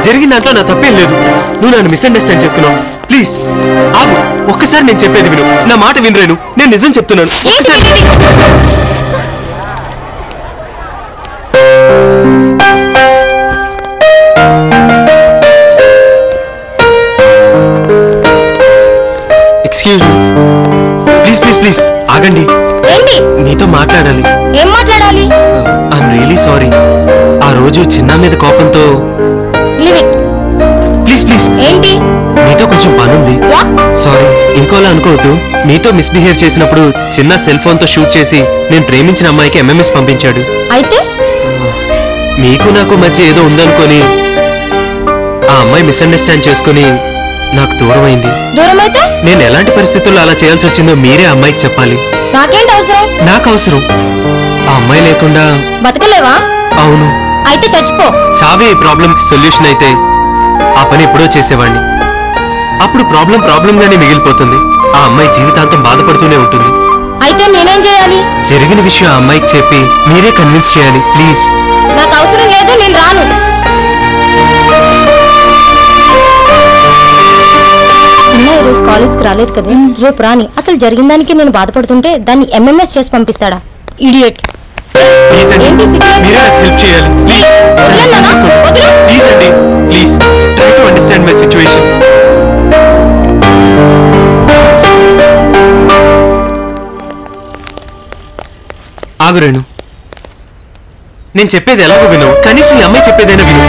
జరిగిన దాంట్లో నా తప్పేం లేదు. నువ్వు నన్ను మిస్అండర్స్టాండ్ చేసుకున్నావు. ప్లీజ్ ఆగు, ఒక్కసారి నేను చెప్పేది విను. నా మాట వినరేను, నేను నిజం చెప్తున్నాను. Excuse me, please please please ఆగండి. మీతో మాట్లాడాలి. ఏం మాట్లాడాలి? I'm really sorry. ఆ రోజు చిన్న మీద కోపంతో. Please please. ఏంటి? మీతో కొంచెం పనుంది. సారీ, ఇంకోలా అనుకోవద్దు. మీతో మిస్బిహేవ్ చేసినప్పుడు చిన్న సెల్ ఫోన్ తో షూట్ చేసి నేను ప్రేమించిన అమ్మాయికి MMS పంపించాడు. అయితే మీకు నాకు మధ్య ఏదో ఉందనుకొని ఆ అమ్మాయి మిస్అండర్స్టాండ్ చేసుకుని నాకు దూరమైంది. దూరమైతే నేను ఎలాంటి పరిస్థితుల్లో అలా చేయాల్సి వచ్చిందో మీరే అమ్మాయికి చెప్పాలి. నాకేంటి అవసరం? నాకు అవసరం. ఆ అమ్మాయి లేకుండా బతకలేవా? అవును. అయితే చచ్చిపో. చావే ప్రాబ్లం కి సొల్యూషన్ అయితే ఆ పని ఎప్పుడో చేసేవాడిని. అప్పుడు ప్రాబ్లం గానే మిగిలిపోతుంది. ఆ అమ్మాయి జీవితాంతం బాధపడుతూనే ఉంటుంది. అయితే నేనేం చేయాలి? జరిగిన విషయం ఆ అమ్మాయికి చెప్పి మీరే కన్విన్స్ చేయాలి. ప్లీజ్. నాకు అవసరం లేదు, నేను రాను. చిన్న ఈ రోజు కాలేజ్కి రాలేదు కదా, రేపు రాని. అసలు జరిగిన దానికి నేను బాధపడుతుంటే దాన్ని MMS చేసి పంపిస్తాడా? ఇడియట్. మీరే నాకు హెల్ప్ చేయాలి. ప్లీజ్ అండి, please try to understand my situation. ఆగు రేణు, నేను చెప్పేది ఎలాగో విను. కనీసం ఈ అమ్మాయి చెప్పేదైనా విను.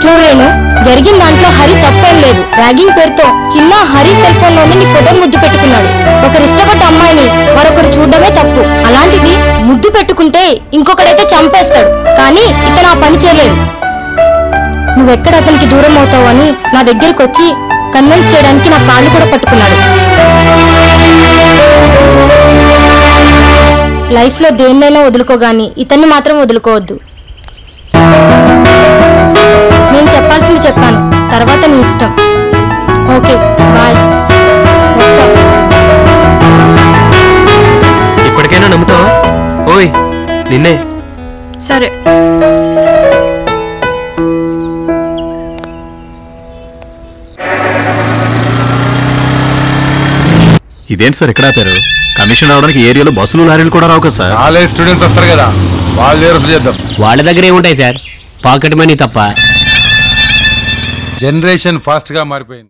చూడరేను, జరిగిన దాంట్లో హరి తప్పేం లేదు. ర్యాగింగ్ పేరుతో చిన్న హరి సెల్ ఫోన్ లోనే నీ ఫోటో ముద్దు పెట్టుకున్నాడు. ఒకరు ఇష్టపడ్డ అమ్మాయిని మరొకరు చూడడమే తప్పు. అలాంటిది ముద్దు పెట్టుకుంటే ఇంకొకడైతే చంపేస్తాడు. కానీ ఇతను ఆ పని చేయలేదు. నువ్వెక్కడ అతనికి దూరం అవుతావు అని నా దగ్గరికి వచ్చి కన్విన్స్ చేయడానికి నా కాళ్ళు కూడా పట్టుకున్నాడు. లైఫ్ లో దేన్నైనా వదులుకోగాని ఇతన్ని మాత్రం వదులుకోవద్దు. నేను చెప్పాల్సింది చెప్పాను, తర్వాత నీ ఇష్టం. Okay, bye. ఇప్పటికైనా నమ్ముతావా? ఓయ్ నిన్నే. సరే. ఇదేంటి సార్ ఇక్కడ ఆపారు? కమిషన్ రావడానికి ఏరియాలో బస్సులు లారీలు కూడా రావు కదా సార్. కాలేజ్ స్టూడెంట్స్ వస్తారు కదా, వాళ్ళ దగ్గర చేద్దాం. వాళ్ళ దగ్గర ఏముంటాయి సార్? పాకెట్ మనీ తప్ప. జనరేషన్ ఫాస్ట్ గా మారిపోయింది.